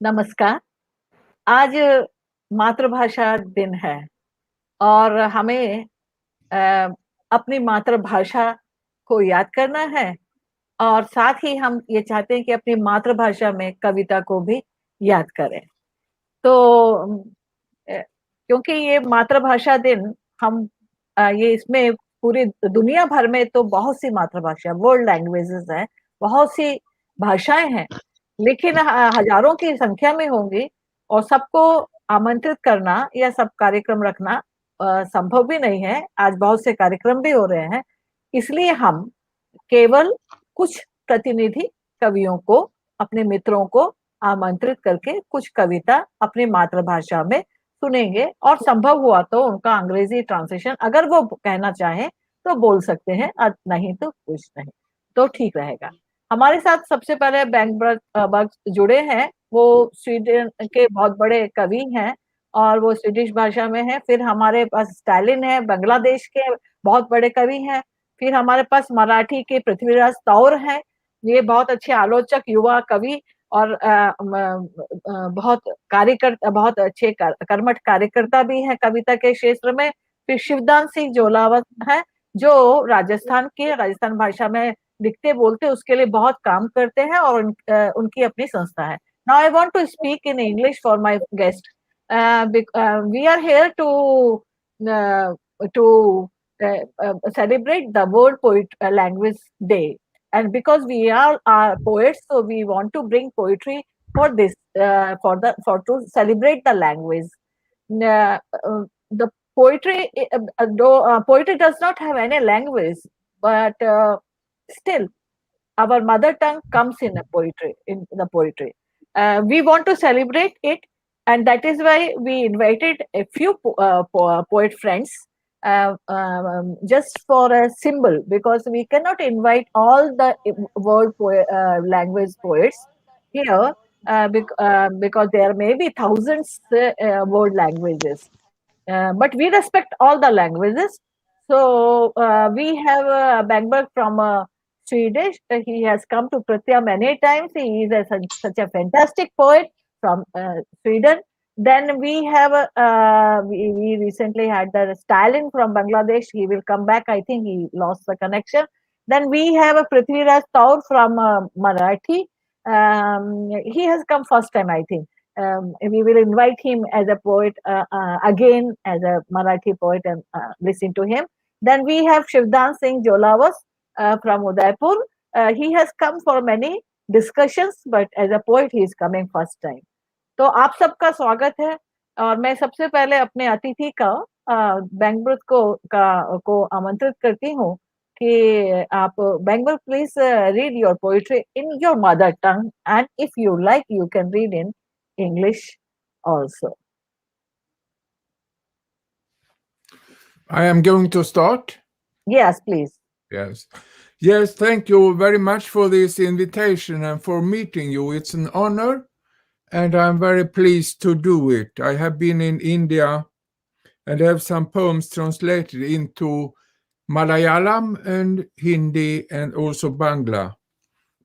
नमस्कार। आज मातृभाषा दिन है और हमें अपनी मातृभाषा को याद करना है और साथ ही हम ये चाहते हैं कि अपनी मातृभाषा में कविता को भी याद करें। तो क्योंकि ये मातृभाषा दिन हम ये इसमें पूरी दुनिया भर में तो बहुत सी मातृभाषा वर्ल्ड लैंग्वेजेस हैं, बहुत सी भाषाएं हैं, लेकिन हजारों की संख्या में होंगी और सबको आमंत्रित करना या सब कार्यक्रम रखना संभव भी नहीं है। आज बहुत से कार्यक्रम भी हो रहे हैं, इसलिए हम केवल कुछ प्रतिनिधि कवियों को, अपने मित्रों को आमंत्रित करके कुछ कविता अपनी मातृभाषा में सुनेंगे और संभव हुआ तो उनका अंग्रेजी ट्रांसलेशन अगर वो कहना चाहें तो बोल सकते हैं, नहीं तो कुछ नहीं, तो ठीक रहेगा। हमारे साथ सबसे पहले बर्ग जुड़े हैं। वो स्वीडन के बहुत बड़े कवि हैं और वो स्वीडिश भाषा में है। फिर हमारे पास स्टालिन है, बांग्लादेश के बहुत बड़े कवि हैं। फिर हमारे पास मराठी के पृथ्वीराज तौर हैं, ये बहुत अच्छे आलोचक, युवा कवि और बहुत अच्छे कर्मठ कार्यकर्ता भी हैं कविता के क्षेत्र में। फिर शिवदान सिंह जोलावत है, जो राजस्थान भाषा में लिखते बोलते उसके लिए बहुत काम करते हैं और उनकी अपनी संस्था है। Now I want to speak in English for my guest. We are here to celebrate the World Language Day, and because we are poets, so we want to bring poetry for this, to celebrate the language. The poetry does not have any language, but still our mother tongue comes in the poetry. We want to celebrate it, and that is why we invited a few poet friends, just for a symbol, because we cannot invite all the language poets here, because there may be thousands world languages, but we respect all the languages. So we have Bengt from Swedish. He has come to Kritya many times. He is such a fantastic poet from Sweden. Then we have we recently had the Stalin from Bangladesh. He will come back. I think he lost the connection. Then we have a Prithviraj Taur from Marathi. He has come first time, I think. We will invite him as a poet again, as a Marathi poet, and listen to him. Then we have Shivdan Singh Jolawat from Udaipur. He has come for many discussions, but as a poet, he is coming first time. तो आप सबका स्वागत है और मैं सबसे पहले अपने अतिथि का बैंगब्रत को आमंत्रित करती हूँ कि आप Bangabrata please read your poetry in your mother tongue, and if you like you can read in English also. I am going to start. Yes, please. Yes, thank you very much for this invitation and for meeting you. It's an honor. And I'm very pleased to do it. I have been in India and have some poems translated into Malayalam and Hindi and also Bangla.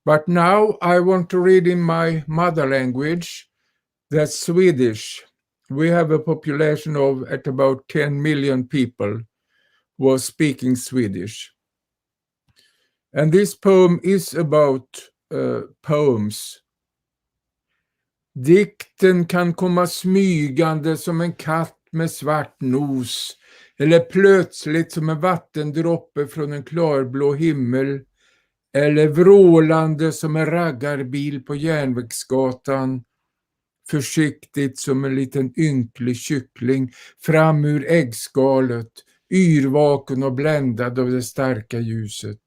But now I want to read in my mother language, that's Swedish. We have a population of at about 10 million people who are speaking Swedish. And this poem is about poems. Dikten kan komma smygande som en katt med svart nos, eller plötsligt som en vattendroppe från en klarblå himmel, eller vrålande som en raggarbil på järnvägsgatan, försiktigt som en liten ynklig kyckling fram ur äggskalet, yrvaken och bländad av det starka ljuset.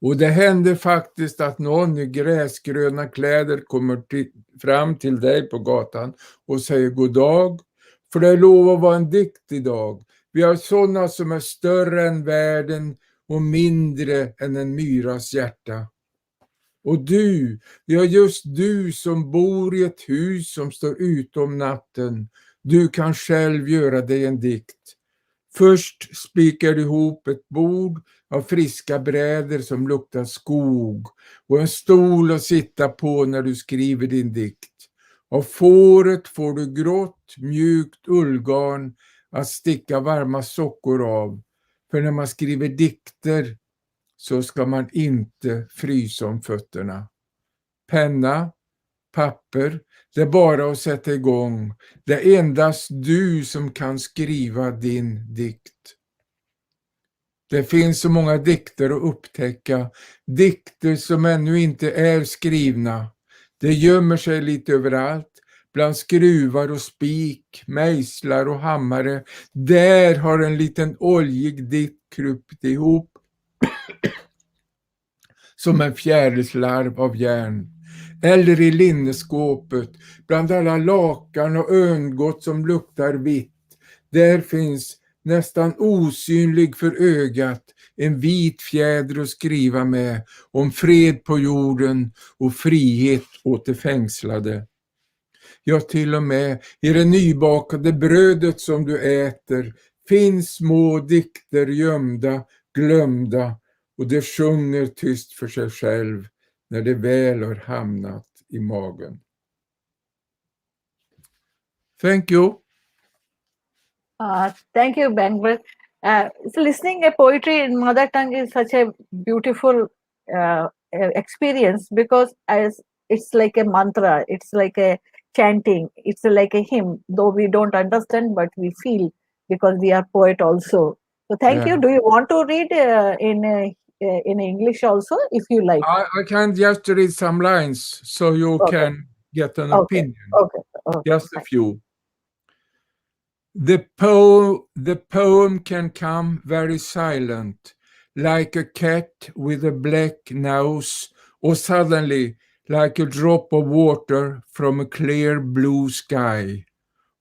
Och det händer faktiskt att någon i gräsgröna kläder kommer fram till dig på gatan och säger god dag, för det lovar att vara en dikt idag. Vi har sådana som är större än världen och mindre än en myras hjärta. Och du, ja just du som bor i ett hus som står utom natten, du kan själv göra dig en dikt. Först spikar du ihop ett bord av friska brädor som luktar skog och en stol att sitta på när du skriver din dikt. Av fåret får du grått, mjukt ullgarn att sticka varma sockor av. För när man skriver dikter så ska man inte frysa om fötterna. Penna, papper, det är bara att sätta igång. Det är endast du som kan skriva din dikt. Det finns så många dikter att upptäcka, dikter som ännu inte är skrivna. Det gömmer sig lite överallt, bland skruvar och spik, mejslar och hammare. Där har en liten oljig dikt krupit ihop som en fjärilslarv av järn. Eller i linneskåpet, bland alla lakan och örngott som luktar vitt. Där finns nästan osynlig för ögat en vit fjäder att skriva med om fred på jorden och frihet åt de fängslade. Ja, till och med i det nybakade brödet som du äter finns små dikter gömda, glömda, och det sjunger tyst för sig själv när det väl har hamnat i magen. Thank you. Thank you, Bengt. So listening a poetry in mother tongue is such a beautiful experience, because as it's like a mantra, it's like a chanting, it's like a hymn, though we don't understand, but we feel, because we are poet also. So thank you. Do you want to read in English also, if you like? I can just read some lines so you can get an opinion. Okay. Just a few. The poem can come very silent, like a cat with a black nose, or suddenly like a drop of water from a clear blue sky,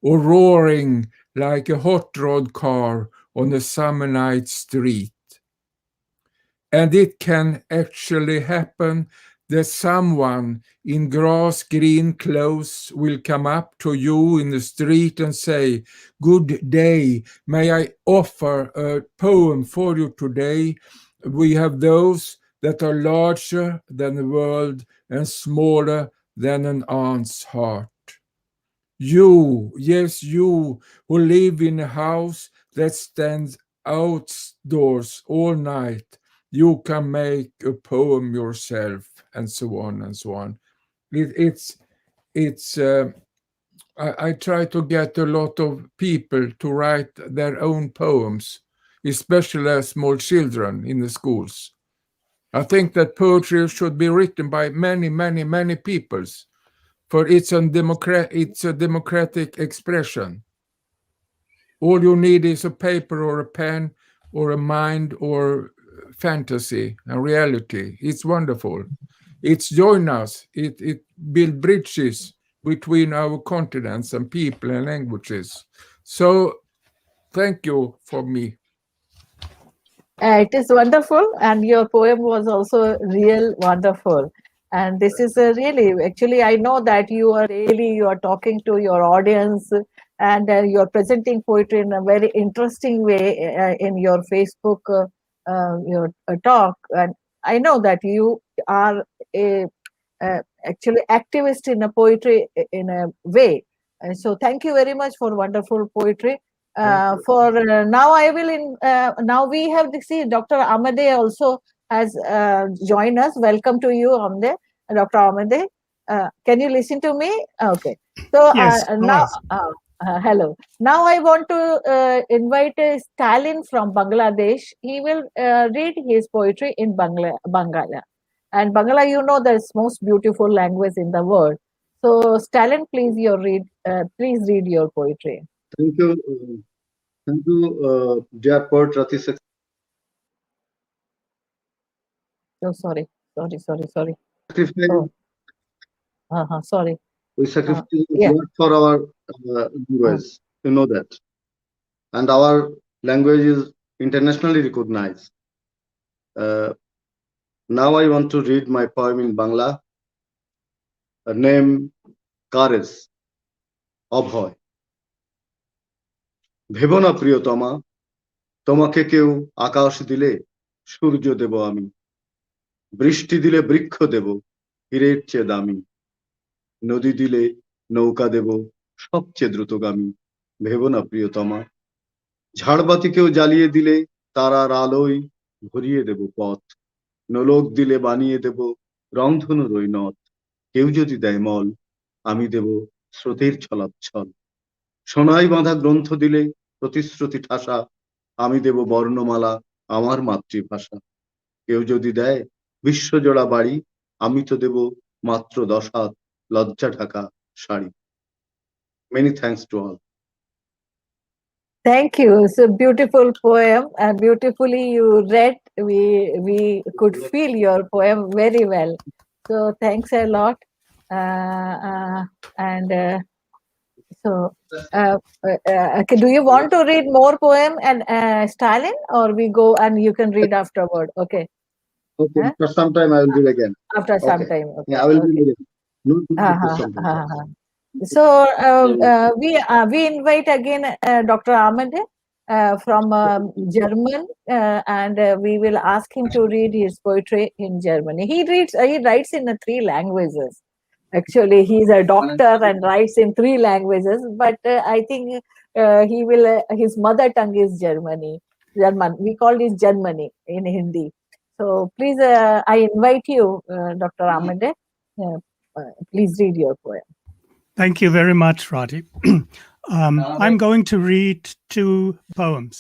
or roaring like a hot rod car on a summer night street. And it can actually happen that someone in grass green clothes will come up to you in the street and say, "Good day, may I offer a poem for you today? We have those that are larger than the world and smaller than an ant's heart. You, yes, you, who live in a house that stands outdoors all night, you can make a poem yourself," and so on and so on. I try to get a lot of people to write their own poems, especially small children in the schools. I think that poetry should be written by many peoples, for it's a democratic expression. All you need is a paper or a pen or a mind or fantasy and reality. It's wonderful. It's join us. It build bridges between our continents and people and languages. So thank you for me. It is wonderful, and your poem was also real wonderful. And this is really, actually, I know that you are talking to your audience, and you are presenting poetry in a very interesting way in your Facebook your talk. And I know that you are a actually activist in a poetry in a way. And so thank you very much for wonderful poetry. Now I will now we have see Dr. Amade also has joined us. Welcome to you, Amade. Dr. Amade. Can you listen to me? Okay. So yes, now hello. Now I want to invite Stalin from Bangladesh. He will read his poetry in Bangala. And Bangla, you know, the most beautiful language in the world. So Stalin, please read your poetry. Thank you. Thank you, dear poet Rati. Oh, sorry. Sacrifice, Sorry. we sacrifice a lot for our language. You know that. And our language is internationally recognized. Now I want to read my poem in Bangla. Name Kares Abhoy. ভেবো না প্রিয়তমা তোমাকে কেউ আকাশ দিলে সূর্য দেব আমি, বৃষ্টি দিলে বৃক্ষ দেব হীরের চেয়ে দামি, নদী দিলে নৌকা দেব সবচেয়ে দ্রুতগামী। ভেবো না প্রিয়তমা, ঝাড়বাতি কেউ জ্বালিয়ে দিলে তারার আলোয় ভরিয়ে দেব পথ, নোলক দিলে বানিয়ে দেব রংধনুর ওই নথ। কেউ যদি দেয় মল, আমি দেব স্রোতের ছলাচ্ছল, সোনায় বাঁধা গ্রন্থ দিলে প্রতিশ্রুতি ঠাসা, আমি দেব বর্ণমালা আমার মাতৃভাষা। কেউ যদি দেয় বিশ্বজোড়া বাড়ি, আমি তো দেব মাত্র 10 হাত লজ্জা Dhaka sari. Many thanks to all. Thank you. It's a beautiful poem, and beautifully you read. We could feel your poem very well. So thanks a lot. And so, okay, do you want to read more poem and Stalin, or we go and you can read afterward? Okay. Okay, Huh? after some time I will read again. After some Okay. time. Okay. Yeah, I will Okay. read again. No, Uh-huh, some time. uh-huh. So we invite again Dr. Amade from German, and we will ask him to read his poetry in German. He writes in 3 languages. Actually, he's a doctor and writes in 3 languages. But I think he will. His mother tongue is German. We call it Germany in Hindi. So please, I invite you, Dr. Amade. Please read your poem. Thank you very much, Rati. I'm going to read 2 poems.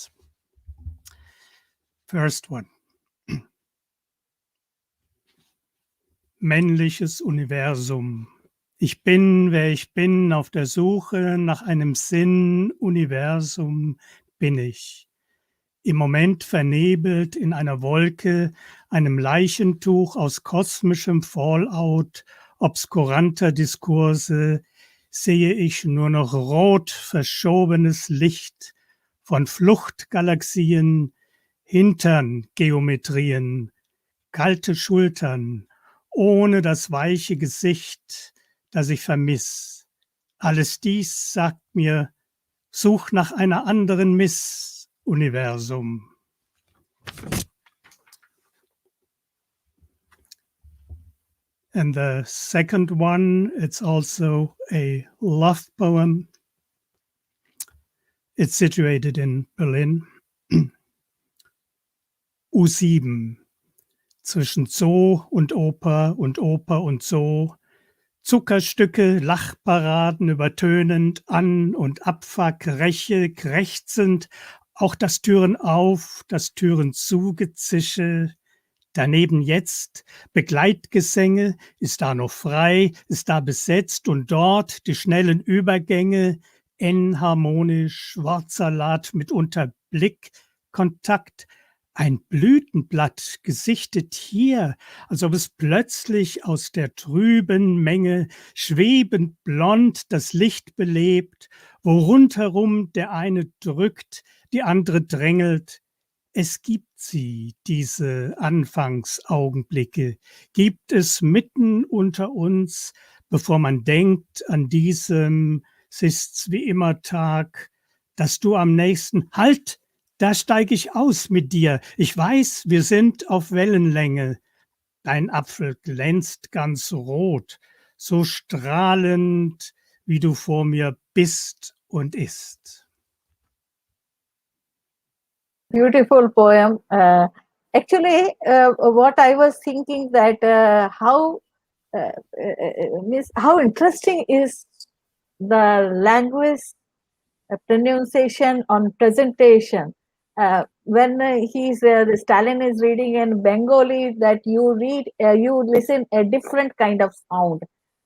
First one. Männliches Universum. Ich bin, wer ich bin, auf der Suche nach einem Sinn. Universum bin ich. Im Moment vernebelt in einer Wolke, einem Leichentuch aus kosmischem Fallout, obskuranter Diskurse, sehe ich nur noch rot verschobenes Licht von Fluchtgalaxien, Hinterngeometrien, kalte Schultern, ohne das weiche Gesicht, das ich vermiss. Alles dies sagt mir, such nach einer anderen Miss-Universum. And the second one, it's also a love poem. It's situated in Berlin. U7. Zwischen Zoo und Oper und Oper und Zoo. Zuckerstücke, Lachparaden übertönend, An- und Abfuck, Räche, krächzend, auch das Türen auf, das Türen zugezische. Daneben jetzt Begleitgesänge, ist da noch frei, ist da besetzt und dort die schnellen Übergänge, enharmonisch, Wortsalat mitunter Blickkontakt, ein Blütenblatt gesichtet hier, als ob es plötzlich aus der trüben Menge schwebend blond das Licht belebt, wo rundherum der eine drückt, die andere drängelt. Es gibt sie, diese Anfangsaugenblicke, gibt es mitten unter uns, bevor man denkt an diesem, es ist's wie immer Tag, dass du am nächsten, halt, da steige ich aus mit dir, ich weiß, wir sind auf Wellenlänge, dein Apfel glänzt ganz rot, so strahlend, wie du vor mir bist und ist. Beautiful poem. Actually, what I was thinking that how interesting is the language pronunciation on presentation. When Stalin is reading in Bengali, that you listen a different kind of sound.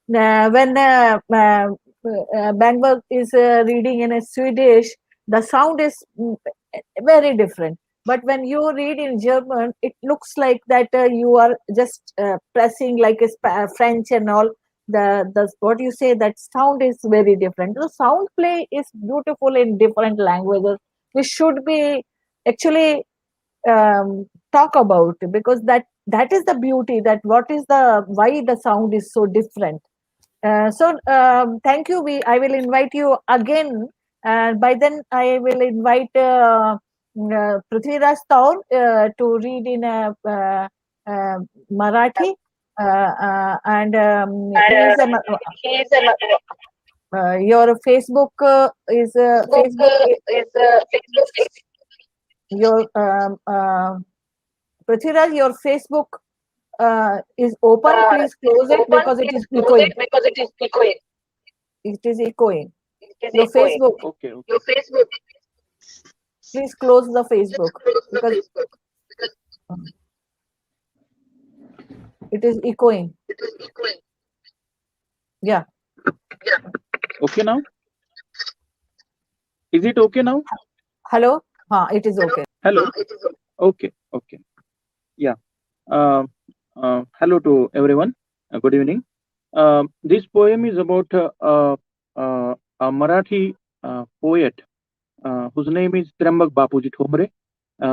When Bangberg is reading in a Swedish, the sound is very different. But when you read in German, it looks like that you are just pressing like a French and all. The what you say, that sound is very different. The sound play is beautiful in different languages. We should be actually talk about, because that is the beauty, that what is the why the sound is so different. So thank you. I will invite you again. By then I will invite Prithviraj Taur to read in Marathi, and he is your Facebook is your Prithviraj, your Facebook is open. Please close it because it is echoing. It is echoing. Your Facebook. Okay. Your Facebook. Please close the Facebook because it is echoing. Yeah. Okay now? Is it okay now? Hello? It is okay. Hello? Okay. Yeah. Hello to everyone. Good evening. This poem is about a Marathi poet whose name is Trambak Bapuji Thomre.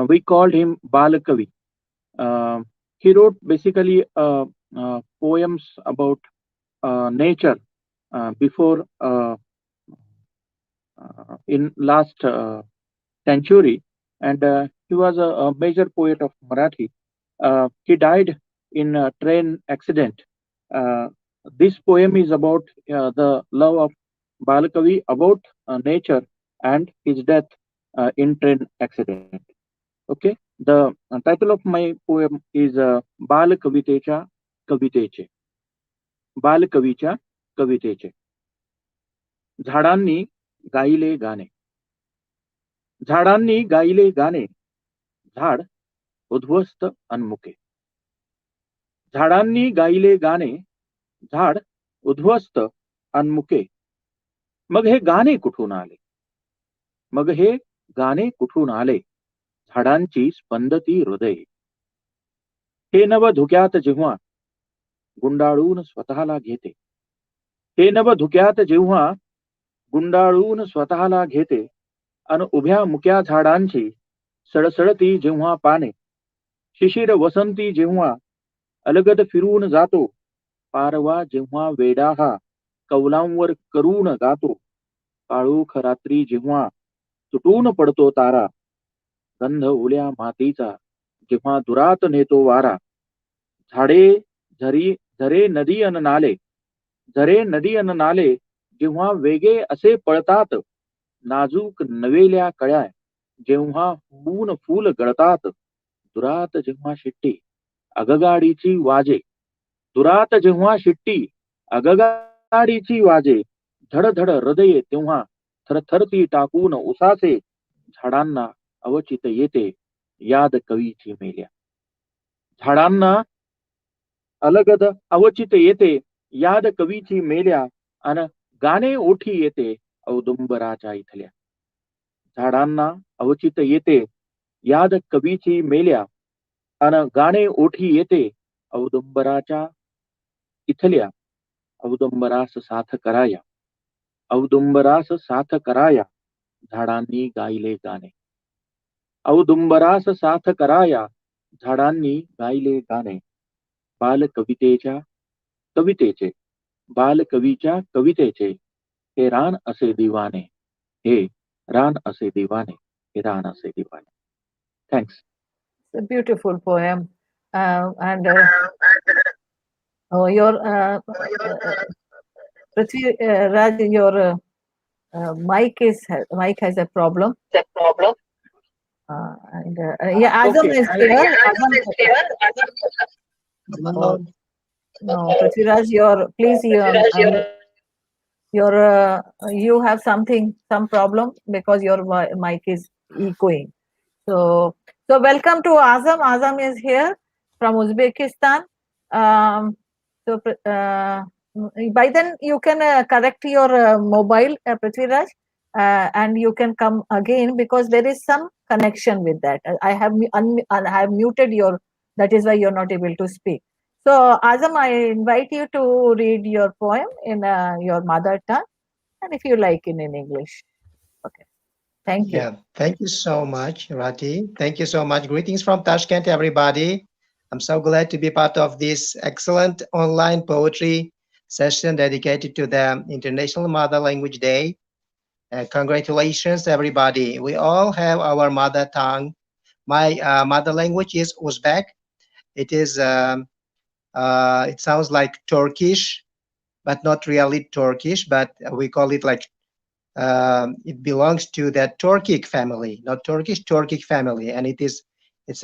We called him Balakavi. He wrote basically poems about nature before in last century, and he was a major poet of Marathi. He died in a train accident. This poem is about the love of Balakavi about nature and his death in train accident. Okay, the title of my poem is Balakavitecha Kaviteche. बालकवीच्या कवितेचे. झाडांनी गायले गाणे. झाडांनी गायले गाणे, झाड उद्ध्वस्त अन्मुखे. झाडांनी गायले गाणे, झाड उद्ध्वस्त अन्मुखे. मग हे गाणे कुठून आले? मग हे गाणे कुठून आले? झाडांची स्पंदती हृदय. हे नव धुक्यात जेव्हा गुंडाळून स्वतःला घेते. हे नव धुक्यात जेव्हा गुंडाळून स्वतःला घेते, अन उभ्या मुक्या झाडांची सळसळती जेव्हा पाने. शिशिर वसंती जेव्हा अलगद फिरून जातो, पारवा जेव्हा वेडा हा कौलांवर करून गातो. काळोख रात्री जेव्हा तुटून पडतो तारा, गंध ओल्या मातीचा जेव्हा दुरात नेतो वारा. झाडे झरे नदी अन नाले, झरे नदी अन नाले जेव्हा वेगे असे पळतात. नाजूक नवेल्या कळ्या जेव्हा होऊन फूल गळतात. दुरात जेव्हा शिट्टी आगगाडीची वाजे, दुरात जेव्हा शिट्टी आगगाडीची वाजे. धडधड हृदये तेव्हा थरथरती टाकून उसासे. झाडांना अवचित येते याद कवीची मेल्या. झाडांना अलगद अवचित येते याद कवीची मेल्या, अन गाणे ओठी येते औदुंबराच्या इथल्या. झाडांना अवचित येते याद कवीची मेल्या, अन गाणे ओठी येते औदुंबराच्या इथल्या. औदुंबरास साथ कराया, औदुंबरास साथ कराया, झाडांनी गायले गाणे. औदुंबरास साथ कराया, झाडांनी गायले गाणे. बालकवितेच्या कवितेचे, बालकवीच्या कवितेचे, हे रान असे दिवाने, हे रान असे दिवाने, हे रान असे दिवाने. Thanks. It's a beautiful poem, and your Raj, your mic has a problem. And yeah, Azam Okay. is here. Azam, no, Prithviraj, you have some problem because your mic is echoing. So welcome to Azam. Azam is here from Uzbekistan. So by then you can correct your mobile, Prithviraj, and you can come again because there is some connection with that. I have muted your. That is why you're not able to speak. So Azam, I invite you to read your poem in your mother tongue, and if you like in English. Okay. Thank you. Yeah, thank you so much, Rati. Thank you so much. Greetings from Tashkent, everybody. I'm so glad to be part of this excellent online poetry session dedicated to the International Mother Language Day. Congratulations, everybody. We all have our mother tongue. My mother language is Uzbek. It is, it sounds like Turkish, but not really Turkish, but we call it like, it belongs to the Turkic family, not Turkish, Turkic family. And it's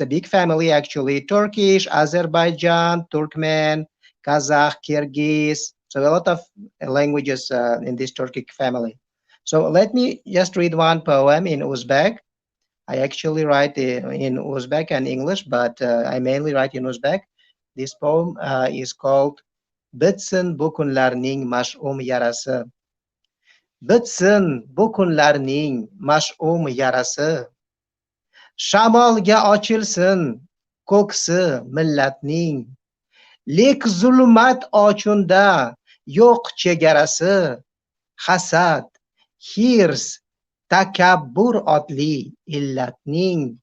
a big family actually. Turkish, Azerbaijan, Turkmen, Kazakh, Kyrgyz. So a lot of languages in this Turkic family. So let me just read one poem in Uzbek. I actually write in Uzbek and English, but I mainly write in Uzbek. This poem is called Bitsin bu kunlarning mash'um yarasi. Bitsin bu kunlarning mash'um yarasi. Shamolga ochilsin ko'ksi millatning. Lek zulmat ochunda yo'q chegarasi. Hasad, hirs, takabbur otli illatning.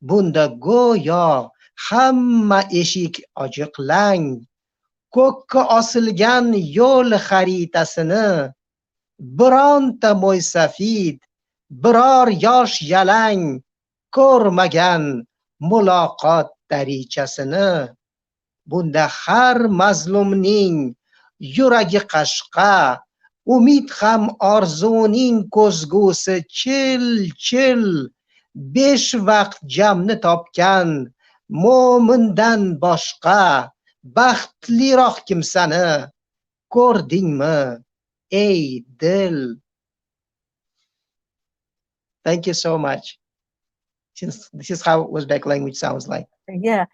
Bunda go'yo hamma eshik ojiqlang. Ko'kka osilgan yo'l xaritasini. Bironta mo'ysafid, biror yosh yalang. Ko'rmagan muloqot darichasini. Bunda har mazlumning yuragi qashqa, umid ham orzuning ko'zgusi chil-chil. 5 vaqt jamni topgan mo'mindan boshqa baxtliroq kimsani ko'rdingmi, ey dil? Thank you so much. This is how Uzbek language sounds like. Yeah,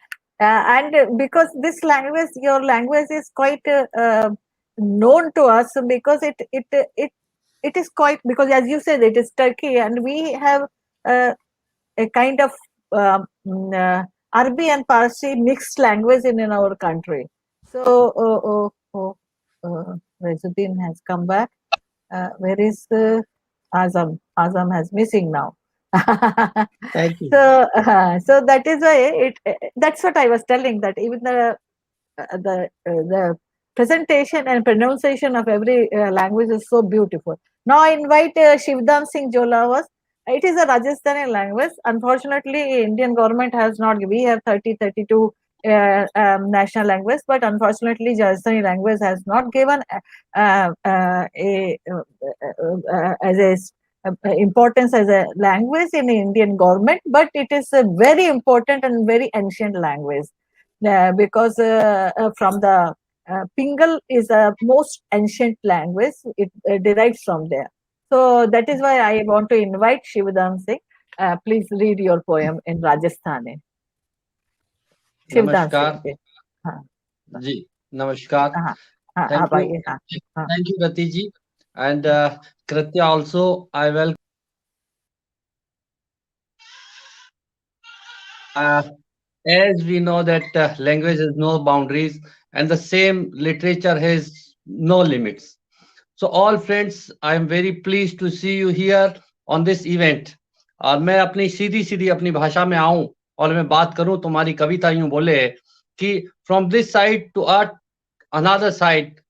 and because this language, your language is quite known to us because it is quite, because as you said, it is Turkey, and we have a kind of Arabic and Parsi mixed language in our country. So Rezauddin has come back. Where is Azam? Azam has missing now. Thank you. So that is why that's what I was telling, that even the presentation and pronunciation of every language is so beautiful. Now I invite Shivdan Singh Jolawas. It is a Rajasthani language. Unfortunately, Indian government has not. We have 32 national language, but unfortunately, Rajasthani language has not given as a importance as a language in the Indian government, but it is a very important and very ancient language because from the Pingal is a most ancient language. It derives from there. So that is why I want to invite Shivdan Singh. Please read your poem in Rajasthani. Shivdan Singh. जी नमस्कार. Thank you Rati ji, and Kritya also I will as we know that language has no boundaries and the same literature has no limits. So all friends, I am very pleased to see you here on this event. और मैं अपनी सीधी अपनी भाषा में आऊं और मैं बात करूं. तुम्हारी कविता यूं बोले कि from this side to another side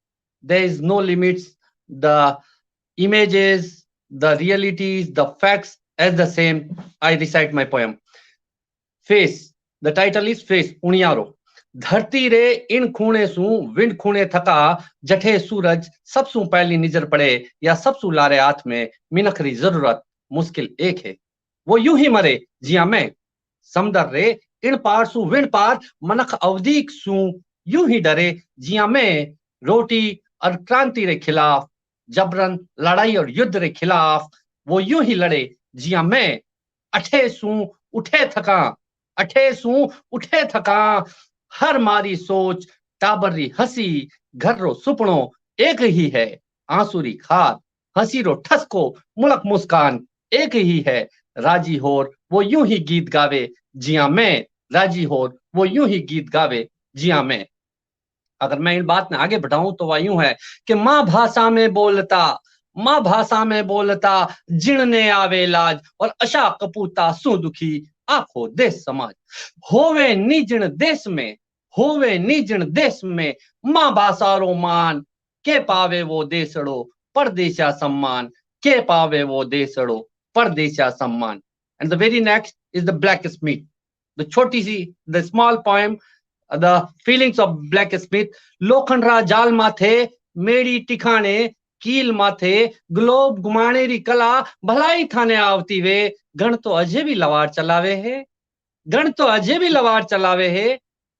there is no limits. The images, the realities, the facts as the same. I recite my poem. Face. The title is Face. उणियारो. धरती रे इन खूणे सू विंड खूणे थका जठे सूरज सबसू पहली निजर पड़े या सबसू लारे हाथ में मिनखरी जरूरत मुश्किल एक है. वो यूं ही मरे जिया मैं समदर रे इन पार सू विंड पार मनख अवधीक सू यूं ही डरे जिया मैं रोटी और क्रांति रे खिलाफ जबरन लड़ाई और युद्ध रे खिलाफ वो यूं ही लड़े जिया मैं अठे सू उठे थका हर मारी सोच टाबरी हसी घर रो सुपनो एक ही है. आंसुरी खाद हसी रो ठसको मुलक मुस्कान एक ही है. राजी होर वो यूं ही गीत गावे जिया मैं. राजी होर वो यूं ही गीत गावे जिया मैं. अगर मैं इन बात में आगे बढ़ाऊं तो वह यूं है कि माँ भाषा में बोलता जिणने आवे लाज और अशा कपूता सु दुखी आखो देश समाज. होवे निजण देश में माँ भाषा रो मान के पावे वो देशड़ो परदेशा सम्मान. के पावे वो देसड़ो परदेशा सम्मान. And the very next is the blacksmith. The choti si, the small poem, the feelings of blacksmith. लोखंडरा जाल माथे मेरी टिखाने कील माथे ग्लोब घुमाने री कला भलाई थाने आवती वे गण तो अजे भी लवार चलावे है गण तो अजे भी लवार चलावे है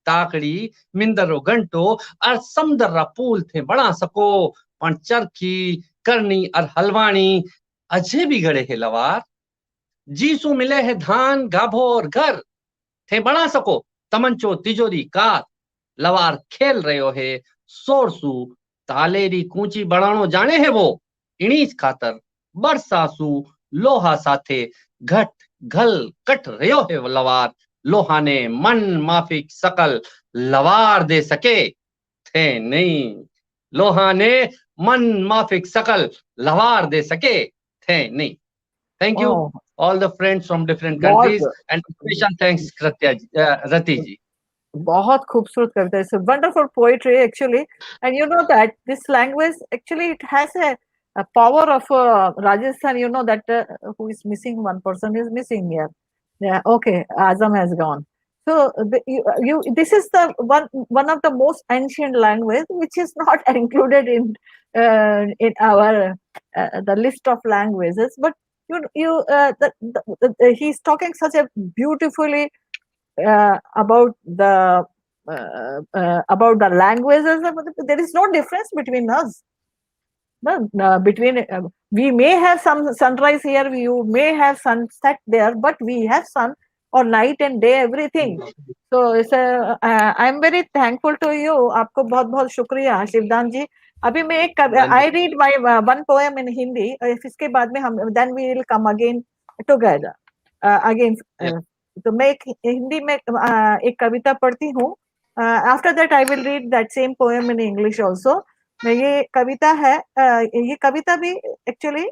ताकड़ी मिंदरो घंटो और समदर पूल थे बड़ा सको पण चरखी करनी और हलवानी अजे भी गड़े है लवार जीसु मिले है धान गाभो और घर थे बड़ा सको तमंचो तिजोरी कार लवार खेल रहे है सोरसू तालेरी कूची बढ़ाणो जाने है वो इणीज खातर बरसासू लोहा साथे घट घल कट रहो है वो लवार लोहा ने मन माफिक सकल लवार दे सके थे नहीं लोहा ने मन माफिक सकल लवार दे सके थे नहीं. Thank you Oh, all the friends from different बहुत countries and special thanks Rati ji. बहुत खूबसूरत कविता है. It's a wonderful poetry actually, and you know that this language actually it has a power of Rajasthan. You know that who is missing? One person is missing here. Yeah, okay, Azam has gone. So this is the one of the most ancient language which is not included in our the list of languages. But he's talking such a beautifully about the languages. There is no difference between us. We may have some sunrise here, you may have sunset there, but we have sun or night and day, everything. So I'm very thankful to you. आपको बहुत बहुत शुक्रिया शिवदान जी. अभी मैं एक I read my one poem in Hindi. इसके बाद में हम then we will come again together again. तो मैं एक हिंदी में एक कविता पढ़ती हूँ. After that I will read that same poem in English also. ये कविता है. ये कविता भी एक्चुअली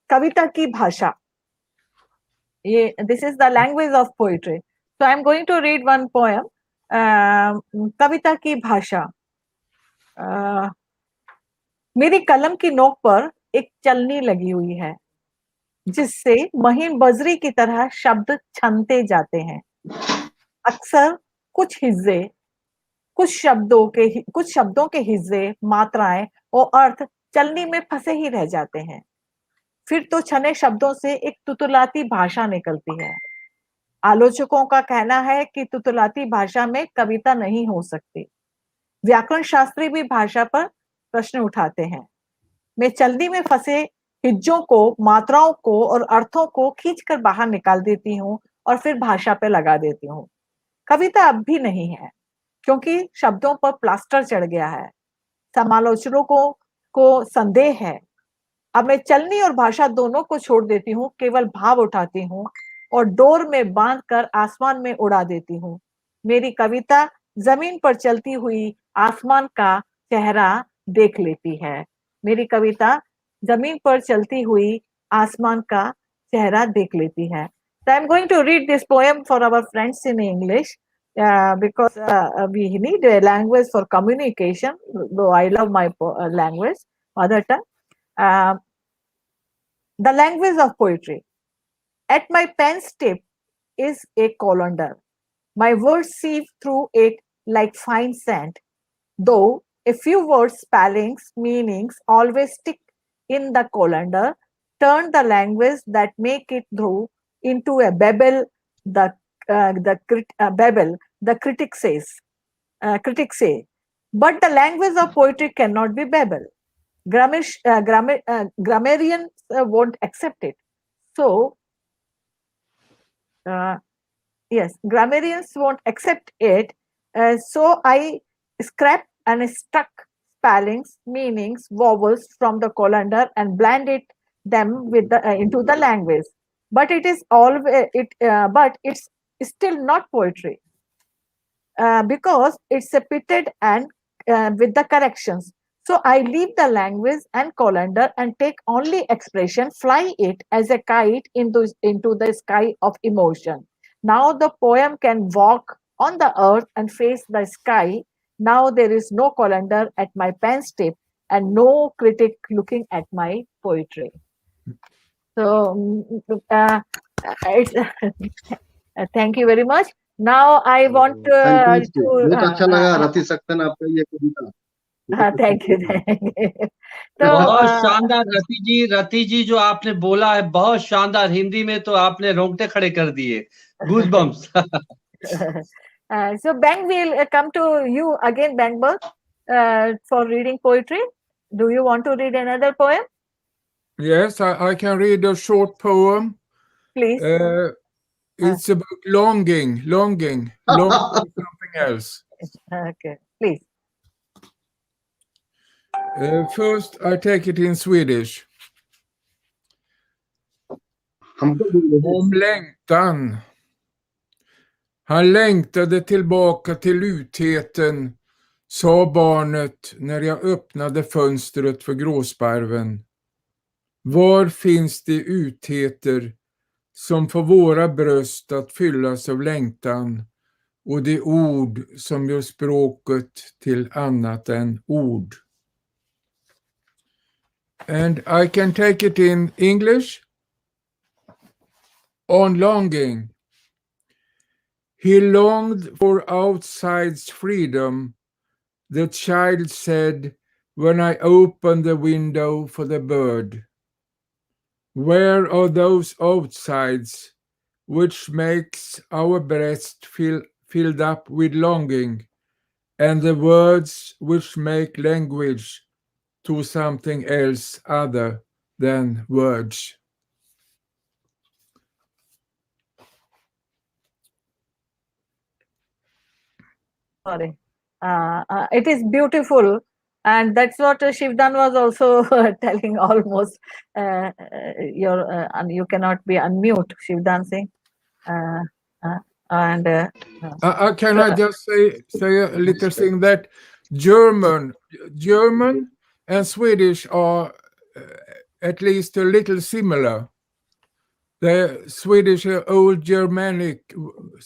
कविता की भाषा. ये this is the language of poetry. So I am going to read one poem. कविता की भाषा. मेरी कलम की नोक पर एक चलनी लगी हुई है जिससे महीन बजरी की तरह शब्द छनते जाते हैं. अक्सर कुछ शब्दों के हिस्से, मात्राएं और अर्थ चलनी में फंसे ही रह जाते हैं. फिर तो छने शब्दों से एक तुतलाती भाषा निकलती है. आलोचकों का कहना है कि तुतलाती भाषा में कविता नहीं हो सकती. व्याकरण शास्त्री भी भाषा पर प्रश्न उठाते हैं. मैं चलनी में फंसे हिज्जों को, मात्राओं को और अर्थों को खींचकर बाहर निकाल देती हूँ और फिर भाषा पे लगा देती हूँ. कविता अब भी नहीं है क्योंकि शब्दों पर प्लास्टर चढ़ गया है. समालोचकों को संदेह है. अब मैं चलनी और भाषा दोनों को छोड़ देती हूँ, केवल भाव उठाती हूँ और डोर में बांधकर आसमान में उड़ा देती हूँ. मेरी कविता जमीन पर चलती हुई आसमान का चेहरा देख लेती है. मेरी कविता जमीन पर चलती हुई आसमान का चेहरा देख लेती है. So I'm going to read this poem for our friends in English because we need a language for communication. Though I love my language, mother tongue. The language of poetry. At my pen's tip is a colander. My words sieve through it like fine sand. Though a few words, spellings, meanings always stick in the colander, turn the language that make it through into a babel. The critics say. But the language of poetry cannot be babel. Grammarians won't accept it. So, grammarians won't accept it. So I scrapped and stuck spellings, meanings, vowels from the colander and blended them with into the language. But it is but it's still not poetry because it's repeated and with the corrections. So I leave the language and colander and take only expression, fly it as a kite into the sky of emotion. Now the poem can walk on the earth and face the sky. Now there is no colander at my pen's tip and no critic looking at my poetry. So it's thank you very much. Now I want Fantastic. to बहुत अच्छा लगा रति सक्सेना आपका ये कविता। thank you. So बहुत शानदार रति जी जो आपने बोला है बहुत शानदार हिंदी में तो आपने रोंगटे खड़े कर दिए goosebumps so Bengt will come to you again, Bengt, for reading poetry. Do you want to read another poem? Yes, I can read a short poem. Please. It's about longing for something else. Okay, please. First, I take it in Swedish. Om längtan. Han längtade tillbaka till utheten, sa barnet när jag öppnade fönstret för gråsparven. Var finns de utheter som får våra bröst att fyllas av längtan och de ord som gör språket till annat än ord? And I can take it in English. On longing. He longed for outside's freedom, the child said when I opened the window for the bird. Where are those outsides which makes our breast filled up with longing, and the words which make language to something else other than words? Sorry. It is beautiful, and that's what Shivdan was also telling almost. You cannot be unmute, Shivdan Singh. Can I just say a little thing that German and Swedish are at least a little similar. The Swedish old Germanic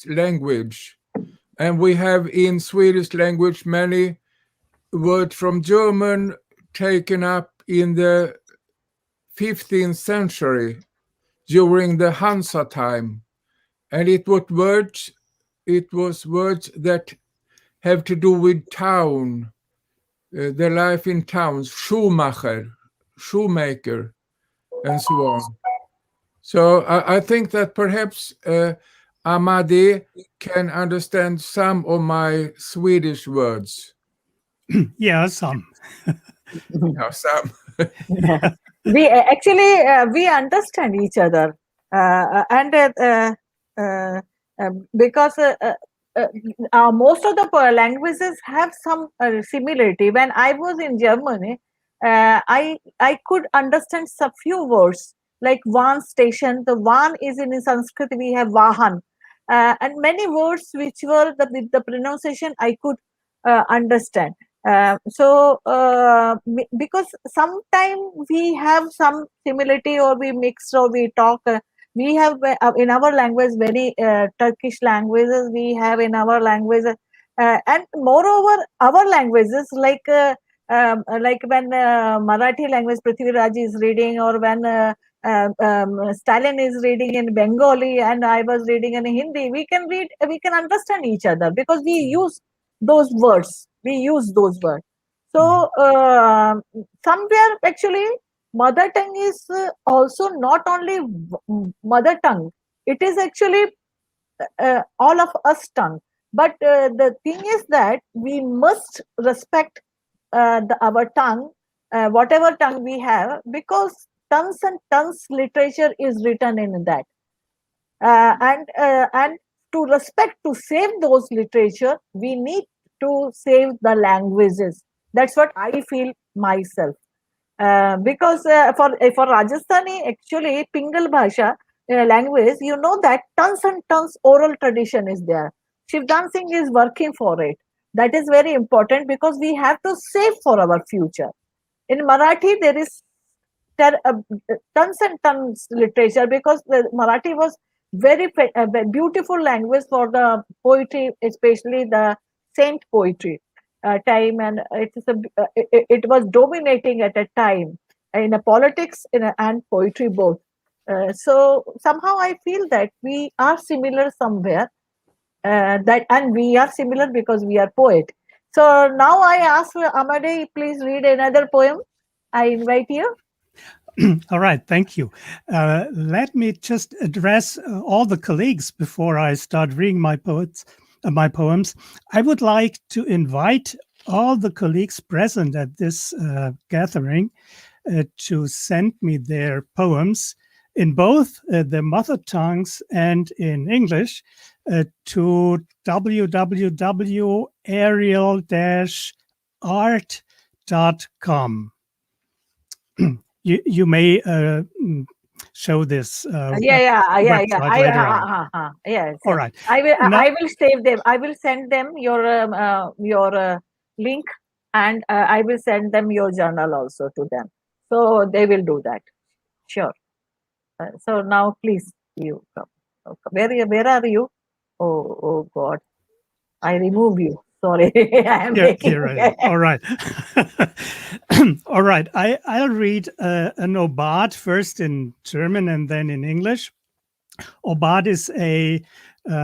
language, and we have in Swedish language many words from German taken up in the 15th century during the Hansa time, and it was words that have to do with town, the life in towns, shoemaker, and so on. So I think that perhaps Amade can understand some of my Swedish words. Yeah, some. Yeah, some. We actually we understand each other, because most of the languages have some similarity. When I was in Germany, I could understand some few words like one station. The one is in Sanskrit. We have Vahan, and many words which were with the pronunciation I could understand. Because sometimes we have some similarity, or we mix, or we talk. We have in our language many Turkish languages. We have in our language, and moreover, our languages like when Marathi language Prithviraj is reading, or when Stalin is reading in Bengali and I was reading in Hindi, we can understand each other because we use those words. So somewhere actually mother tongue is also not only mother tongue. It is actually all of us tongue. But the thing is that we must respect our tongue, whatever tongue we have, because tons and tons literature is written in that. And to respect, to save those literature, we need to save the languages. That's what I feel myself. Because for Rajasthani, actually, Pingal Bhasha language, you know that tons and tons oral tradition is there. Shivdan Singh is working for it. That is very important because we have to save for our future. In Marathi, there is tons and tons literature because the Marathi was very beautiful language for the poetry, especially the saint poetry time, and it was dominating at a time. in a politics and poetry both. So somehow I feel that we are similar somewhere, and we are similar because we are poet. So now I ask Amade, please read another poem. I invite you. All right, thank you. Let me just address all the colleagues before I start reading my poems. I would like to invite all the colleagues present at this gathering to send me their poems in both their mother tongues and in English to www.ariel-art.com. You may show this website later on. Yes. All right. I will save them. I will send them your link, and I will send them your journal also to them. So they will do that. Sure. So now please you come. Where are you? Oh God. I remove you. Sorry. I am making. Right. All right. All right. I'll read an Obad first in German and then in English. Obad is a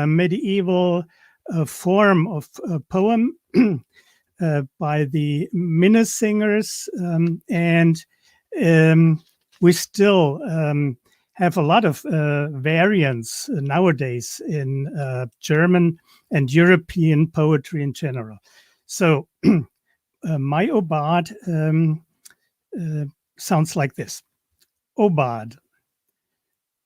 medieval form of poem by the Minnesingers, and we still have a lot of variants nowadays in German and European poetry in general. So my Obad sounds like this. Obad.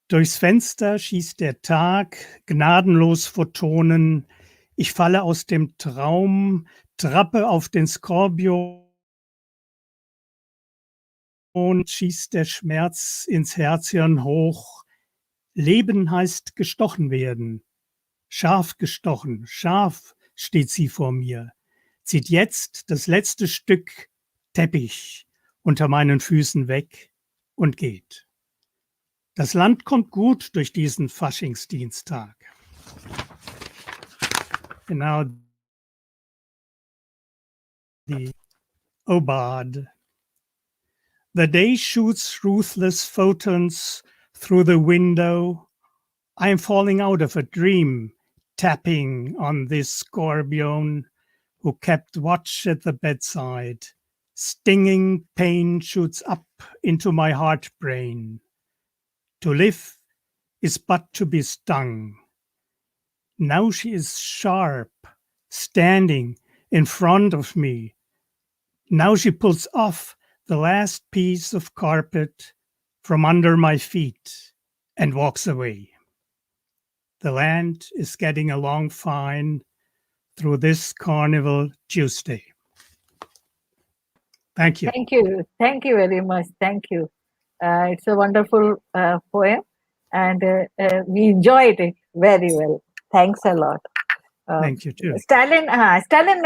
Durchs Fenster schießt der Tag, gnadenlos Photonen. Ich falle aus dem Traum, trappe auf den Skorpion, schießt der Schmerz ins Herzhirn hoch. Leben heißt gestochen werden. Scharf gestochen, scharf steht sie vor mir. Zieht jetzt das letzte Stück Teppich unter meinen Füßen weg und geht. Das Land kommt gut durch diesen Faschingsdienstag. Genau. The Obad. The day shoots ruthless photons through the window. I am falling out of a dream, tapping on this scorpion who kept watch at the bedside. Stinging pain shoots up into my heart brain. To live is but to be stung. Now she is sharp, standing in front of me. Now she pulls off the last piece of carpet from under my feet and walks away. The land is getting along fine through this Carnival Tuesday. Thank you. Thank you. Thank you very much. Thank you. It's a wonderful poem, and we enjoyed it very well. Thanks a lot. Thank you too. Stalin,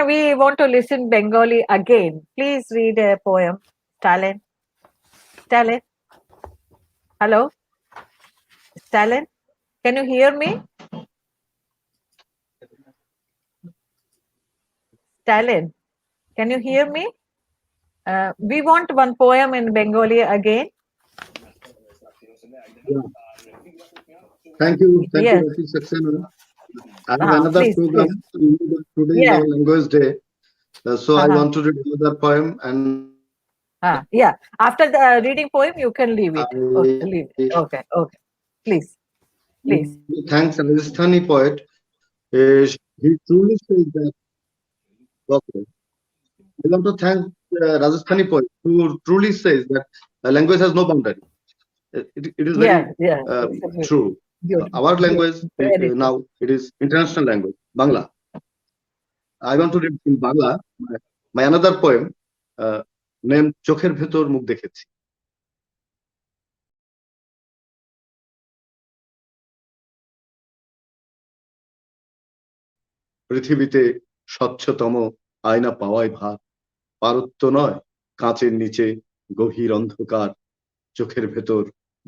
we want to listen Bengali again. Please read a poem. Stalin. Hello? Stalin, can you hear me? Stalin, can you hear me? We want one poem in Bengali again. Yeah. Thank you, Yes. Rati Saxena. I have another please, program. Today is our Language Day. So I want to read another poem and yeah. After the reading poem, you can leave it. Okay, leave it. Okay. Please. Thanks, Rajasthani poet. He truly says that. Okay. I want to thank Rajasthani poet who truly says that language has no boundary. It is very true. Our language now it is international language, Bangla. I want to read in Bangla my another poem named চোখের ভেতর মুখ দেখেছি। পৃথিবীতে স্বচ্ছতম আয়না পাওয়াই ভার, পারত্য নয় কাঁচের নিচে গভীর অন্ধকার, চোখের ভেতর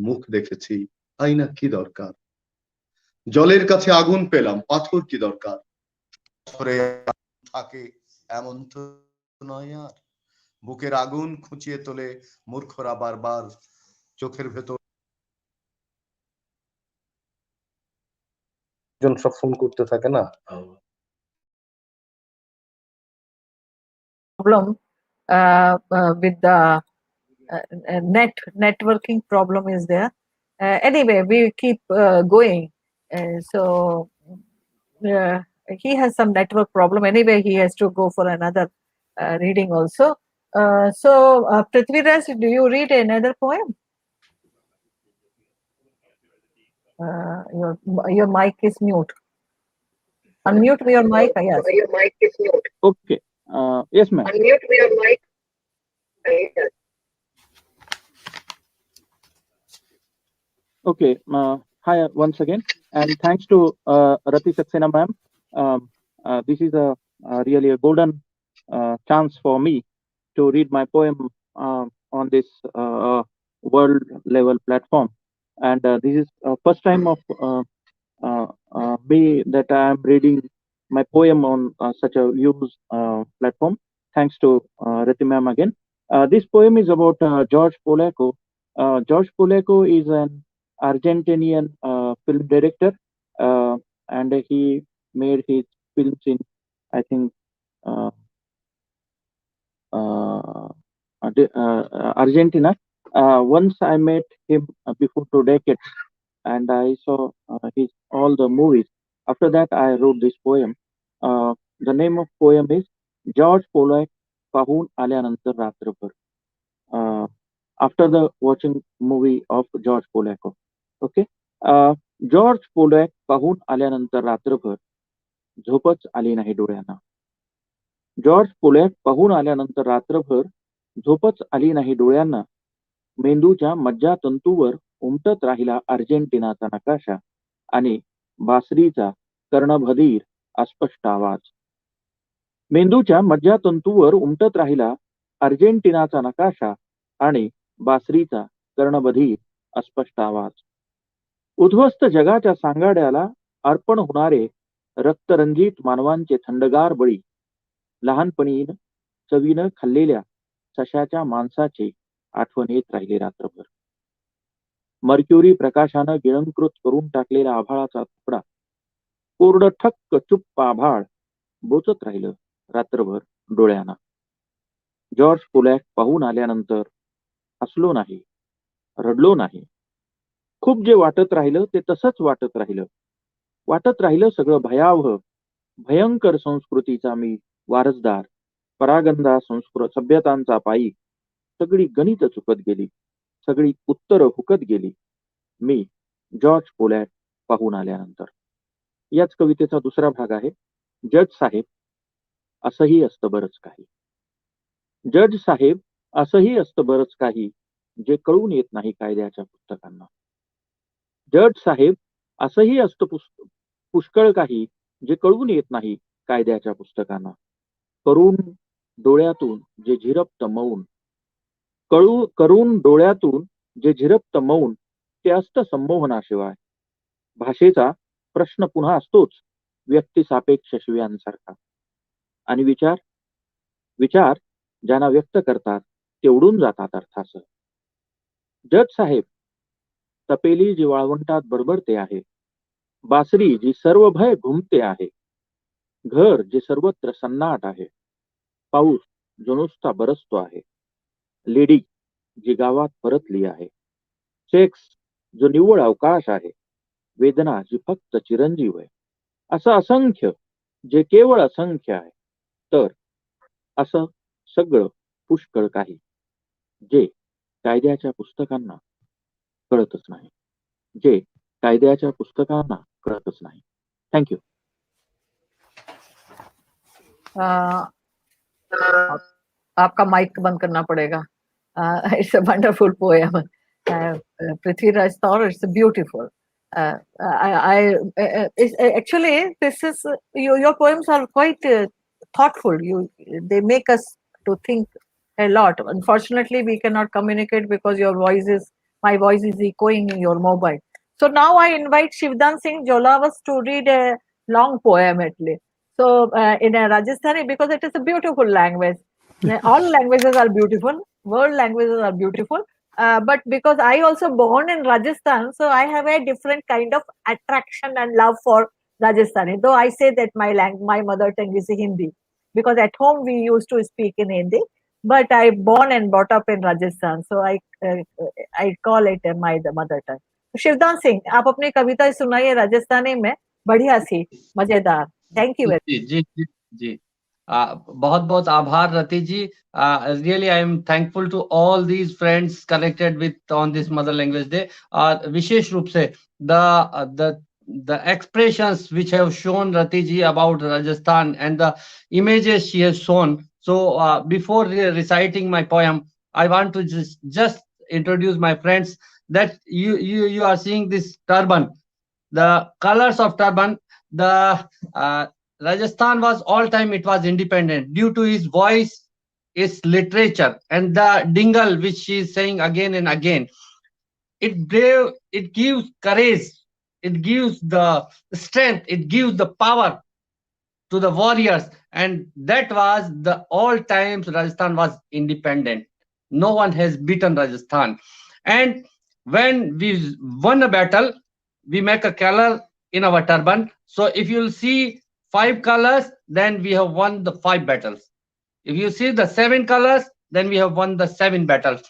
মুখ দেখেছি, আয়না কি দরকার, জলের কাছে আগুন পেলাম, পাথর কি দরকার, থাকে এমন তো নয় আর, বুকের আগুন খুঁচিয়ে তোলে মূর্খরা বারবার চোখের ভেতর জন সব ফোন করতে থাকে না Problem with the networking problem is there. Anyway, we keep going. So he has some network problem. Anyway, he has to go for another reading also. So Prithviraj, do you read another poem? Your mic is mute. Unmute your mic. Yes. Your mic is mute. Okay. Yes, ma'am. Unmute your mic. Yes. Okay. Hi once again, and thanks to Rati Saxena ma'am. This is a really a golden chance for me to read my poem on this world level platform, and this is first time of me that I am reading my poem on such a huge platform. Thanks to Rati ma'am again. This poem is about George Polacco. George Polacco is an Argentinian film director, and he made his films in, I think, Argentina. Once I met him before 2 decades, and I saw his all the movies. After that, I wrote this poem. The name of poem is George Polak Pahun Alyanantar Ratrabhar. After the watching movie of George Polacco. Okay. George Polacco पाहून आल्यानंतर रात्रभर झोपच आली नाही डोळ्यांना. George Polacco पाहून आल्यानंतर रात्रभर झोपच आली नाही डोळ्यांना. मेंदूच्या मज्जातंतूवर उमटत राहिला अर्जेंटिनाचा नकाशा आणि बासरीचा कर्णभदीर अस्पष्ट आवाज. मेंदूच्या मज्जातंतूवर उमटत राहिला अर्जेंटिनाचा नकाशा आणि बासरीचा कर्णबधीर अस्पष्ट आवाज. उद्ध्वस्त जगाच्या सांगाड्याला अर्पण होणारे रक्तरंजित मानवांचे थंडगार बळी. लहानपणीन चवीनं खाल्लेल्या सशाच्या मांसाचे आठवण येत राहिले रात्रभर. मर्क्युरी प्रकाशानं गिळंकृत करून टाकलेला आभाळाचा तुकडा. कोरड ठक्क चुप्प आभाळ बोचत राहिलं रात्रभर डोळ्यांना. जॉर्ज पोलॅक पाहून आल्यानंतर हसलो नाही, रडलो नाही. खूप जे वाटत राहिलं ते तसंच वाटत राहिलं. वाटत राहिलं सगळं भयावह. भयंकर संस्कृतीचा मी वारसदार. परागंदा सभ्यतांचा पायी. सगळी गणित चुकत गेली, सगळी उत्तरं हुकत गेली मी जॉर्ज पोलॅक पाहून आल्यानंतर. याच कवितेचा दुसरा भाग आहे. जज साहेब असंही असतं बरंच काही. जज साहेब असंही असतं बरंच काही जे कळून येत नाही कायद्याच्या पुस्तकांना. जज साहेब असंही असतं पुष्कळ काही जे कळून येत नाही कायद्याच्या पुस्तकांना. करून डोळ्यातून जे झिरपत मौन. करून डोळ्यातून जे झिरपत मौन ते असतं संमोहनाशिवाय. भाषेचा प्रश्न पुन्हा असतोच व्यक्तिसापेक्ष शिव्यांसारखा. आणि विचार ज्यांना व्यक्त करतात ते उडून जातात अर्थासह. जज साहेब तपेली जी वाळवंटात बडबडते आहे. बासरी जी सर्व भय घुमते आहे. घर जे सर्वत्र सन्नाट आहे. पाऊस जो नुसता बरसतो आहे. लेडी जी गावात परतली आहे. सेक्स जो निव्वळ अवकाश आहे. वेदना जी फक्त चिरंजीव आहे. असं असंख्य जे केवळ असंख्य आहे. तर असं सगळं पुष्कळ काही जे कायद्याच्या पुस्तकांना कळतच नाही. जे कायद्याच्या पुस्तकांना कळतच नाही. थँक्यू. आपका माइक बंद करना पड़ेगा. It's a wonderful poem. Prithviraj thought it's beautiful. Actually, this is your poems are quite thoughtful. They make us to think a lot. Unfortunately, we cannot communicate because my voice is echoing in your mobile. So now I invite Shivdan Singh Jolawat to read a long poem at least. So in a Rajasthani, because it is a beautiful language. All languages are beautiful. World languages are beautiful. But because I also born in Rajasthan, so I have a different kind of attraction and love for Rajasthani. Though I say that my mother tongue is Hindi, because at home we used to speak in Hindi. But I born and brought up in Rajasthan, so I call it my mother tongue. Shivdan Singh, आप अपनी कविता सुनाइए राजस्थानी में, बढ़िया सी, मजेदार. Thank you very जी जी जी जी बहुत बहुत आभार रति जी. Really I am thankful to all these friends connected with on this mother language day. विशेष रूप से the expressions which have shown Rati ji about Rajasthan and the images she has shown. So before reciting my poem, I want to just introduce my friends that you are seeing this turban, the colors of turban. The Rajasthan was all time it was independent due to his voice, his literature, and the dingle which she is saying again and again. It gives courage, it gives the strength, it gives the power to the warriors, and that was the all times Rajasthan was independent. No one has beaten Rajasthan. And when we won a battle, we make a color in our turban. So if you'll see 5 colors, then we have won the 5 battles. If you see the 7 colors, then we have won the 7 battles.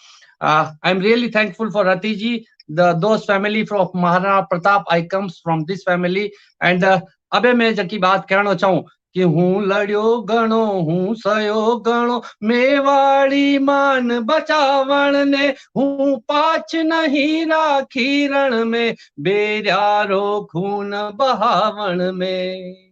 I'm really thankful for Rati ji, those family from Maharana Pratap. I comes from this family. And अबे मैं जकी बात कहना चाहूँ कि हूँ लड़ियो गणो हूँ सयो गणो मेवाड़ी मान बचावण ने हूँ पाछ नहीं राखी रण में बेरारो खून बहावण में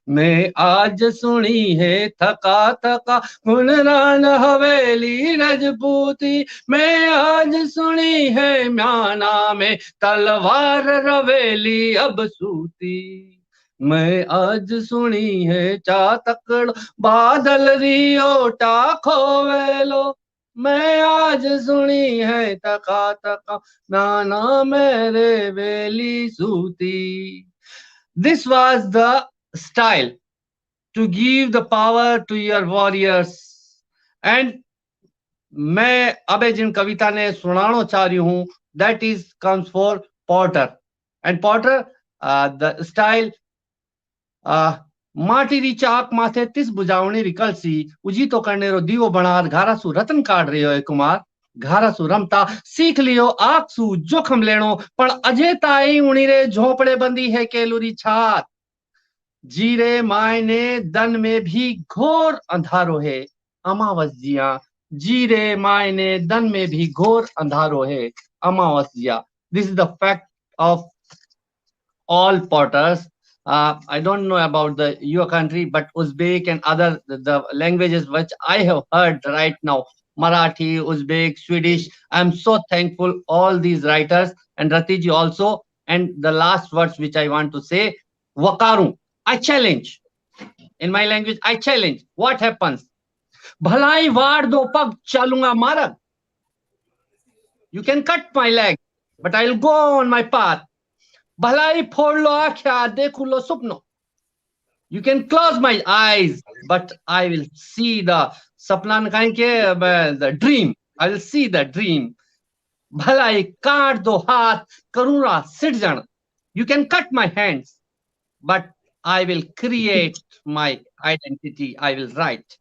मैं आज सुनी है थका थका हुनरान हवेली रजपूती मैं आज सुनी है म्याना में तलवार रवेली अब सूती मैं आज सुनी है चा तकड़ बादल रियोटा खोवेलो मैं आज सुनी है तका तका नाना मेरे वेली सूती. This was the style to give the power to your warriors. And मैं अबे जिन कविता ने सुनाना चाह रही हूं, that is comes for Porter. And Porter, the style माटी री चाक माथे तिस बुझावणी री कलसी उजी तो करने रो दीवो बनार घारा सु रतन काट रही हो कुमार घारा सु रमता सीख लियो आग सु जोखम लेनो पण अजे ताई उणी रे झोपड़े बंदी है केलूरी छात जीरे मायने दन में भी घोर अंधारो है अमावस्या जीरे मायने दन में भी घोर अंधारो है अमावस्या. This is the fact of all Potters. I don't know about your country, but Uzbek and other the languages which I have heard right now, Marathi, Uzbek, Swedish. I'm so thankful all these writers and Ratiji also. And the last words which I want to say, Wakaru, I challenge. In my language, I challenge. What happens? Bhalai vaad do pag chalunga marag. You can cut my leg, but I'll go on my path. Bhalai phorlo akhya dekhulo supno. You can close my eyes, but I will see the sapna the dream. I will see the dream. Bhalai kaat do haath karura sirjan. You can cut my hands, but I will create my identity. I will write.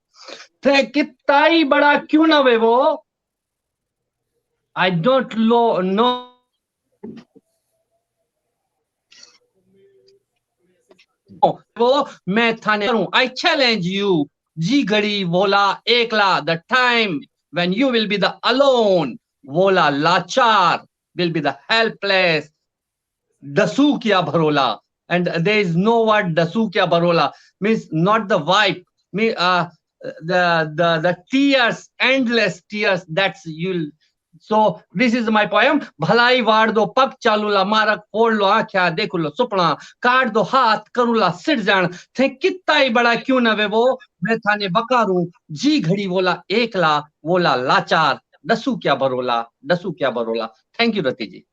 कितना ही बड़ा क्यों ना वे वो I don't know वो मैं थाने करूं. I challenge you. जी घड़ी बोला एकला. The time when you will be the alone. बोला लाचार will be the helpless. दसू क्या भरोला. And there is no word दसू क्या भरोला means not the wife. Me the tears, endless tears. That's you'll. So this is my poem. भलाई वार दो पग चालूला मारक फोड़ लो आँख्या देखो लो सुपना काट दो हाथ करूला सिर जान थे कितना ही बड़ा क्यों न वे वो मैं थाने बकारूं जी घड़ी बोला एकला बोला लाचार दसू क्या बरोला. Thank you Rati ji.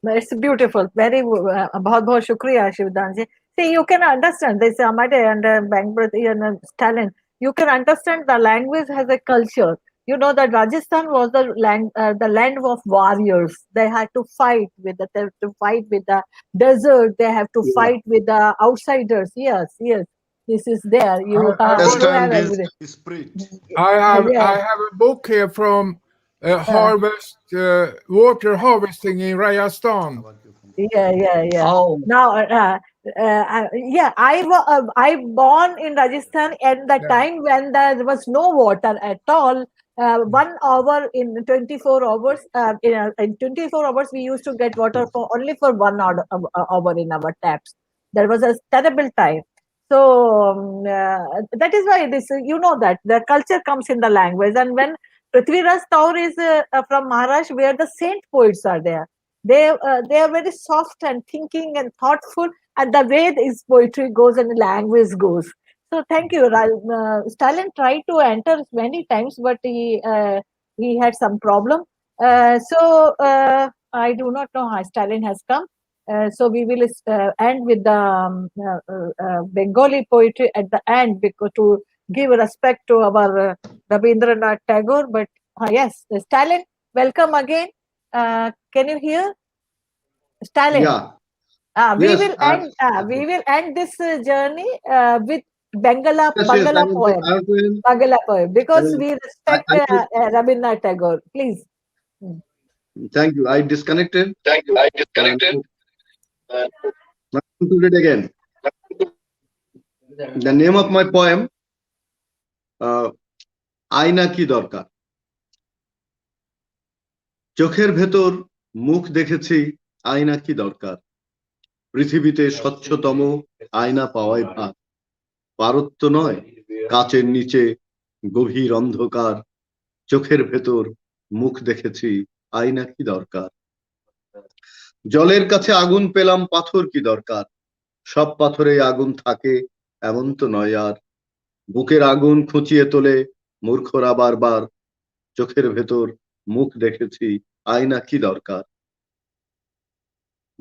It's beautiful. Very बहुत शुक्रिया शिवदान जी. See, you can understand this Amade and Bengt and Stalin. you can understand the language has a culture. You know that Rajasthan was the land of warriors. They had to fight with the desert. They have to Yeah. fight with the outsiders. Yes, yes. This is there. You I you have Understand his everything. spirit. I Yeah. have a book here from water harvesting in Rajasthan. Yeah. Oh, Now, yeah, I born in Rajasthan at the Yeah. time when there was no water at all. 1 hour in 24 hours. In 24 hours, we used to get water for only for 1 hour in our taps. There was a terrible time. So that is why this, you know, that the culture comes in the language. And when Prithviraj Taur is from Maharashtra, where the saint poets are there, they are very soft and thinking and thoughtful, and the way his poetry goes and language goes. So thank you. Stalin tried to enter many times, but he had some problem. I do not know how Stalin has come. So we will end with the Bengali poetry at the end, because to give respect to our Rabindranath Tagore. But yes, Stalin, welcome again. Can you hear, Stalin? Yeah. We Yes. will end. We will end this journey with Yes. Bangala poem. I want to end. Bangala poem, because we respect I Rabindranath Tagore. Please. thank you. I disconnected. Thank you. I And disconnected. now I want to read again. The name of my poem, আয়না কি দরকার। চোখের ভেতর মুখ দেখেছি, আয়না কি দরকার। পৃথিবীতে স্বচ্ছতম আয়না পাওয়াই ভার। পারত্ব নয়, কাচের নিচে গভীর অন্ধকার। চোখের ভেতর মুখ দেখেছি, আয়না কি দরকার। জলের কাছে আগুন পেলাম, পাথর কি দরকার। সব পাথরে আগুন থাকে এমন তো নয় আর। বুকের আগুন খুঁচিয়ে তোলে মূর্খরা বারবার। চোখের ভেতর মুখ দেখেছি, আয়না কি দরকার।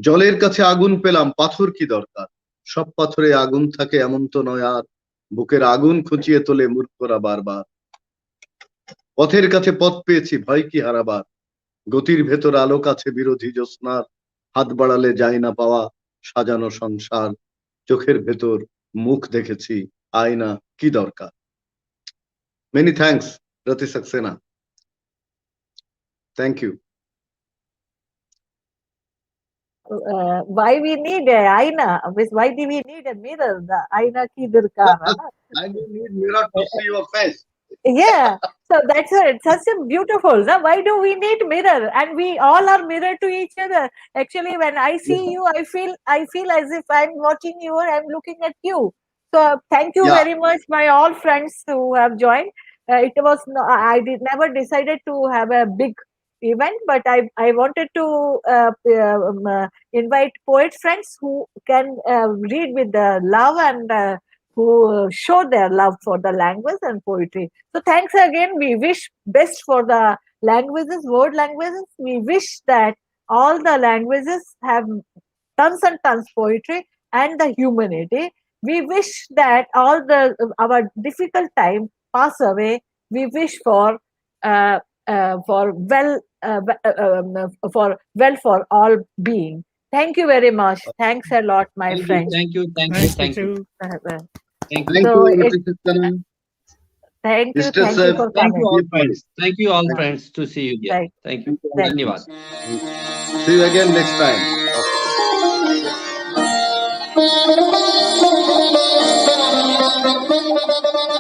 জলের কাছে আগুন পেলাম, পাথর কি দরকার। সব পাথরে আগুন থাকে এমন তো নয় আর। বুকের আগুন খুঁচিয়ে তোলে মূর্খরা বারবার। পথের কাছে পথ পেয়েছি, ভয় কি হারাবার। গতির ভেতর আলোক আছে বিরোধী জ্যোৎস্নার। হাত বাড়ালে যায় না পাওয়া সাজানো সংসার। চোখের ভেতর মুখ দেখেছি, আয়না কি দরকার। Many thanks, Rati Saxena. Thank you. Why we need a aina? Why do we need a mirror? The aina ki darkar. I don't need mirror to see your face. Yeah, so that's it. Such a beautiful. No? Why do we need mirror? And we all are mirror to each other. Actually, when I see you, I feel as if I'm watching you or I'm looking at you. So thank you Yeah. very much, my all friends who have joined. It was never decided to have a big event, but I wanted to invite poet friends who can read with the love and who show their love for the language and poetry. So thanks again. We wish best for the languages, world languages. We wish that all the languages have tons and tons poetry and the humanity. We wish that all our difficult time pass away. We wish for for all being. Thank you very much. Thanks a lot, my friends. Thank you. Thank you. Thank Thank So you, it- Rati Saxena. Thank you. Stay Thank you safe. for Thank coming. you all friends. Thank you all Thank you. friends to see you here. Thank- Thank you. thank you. Dhanyavad. See you again next time.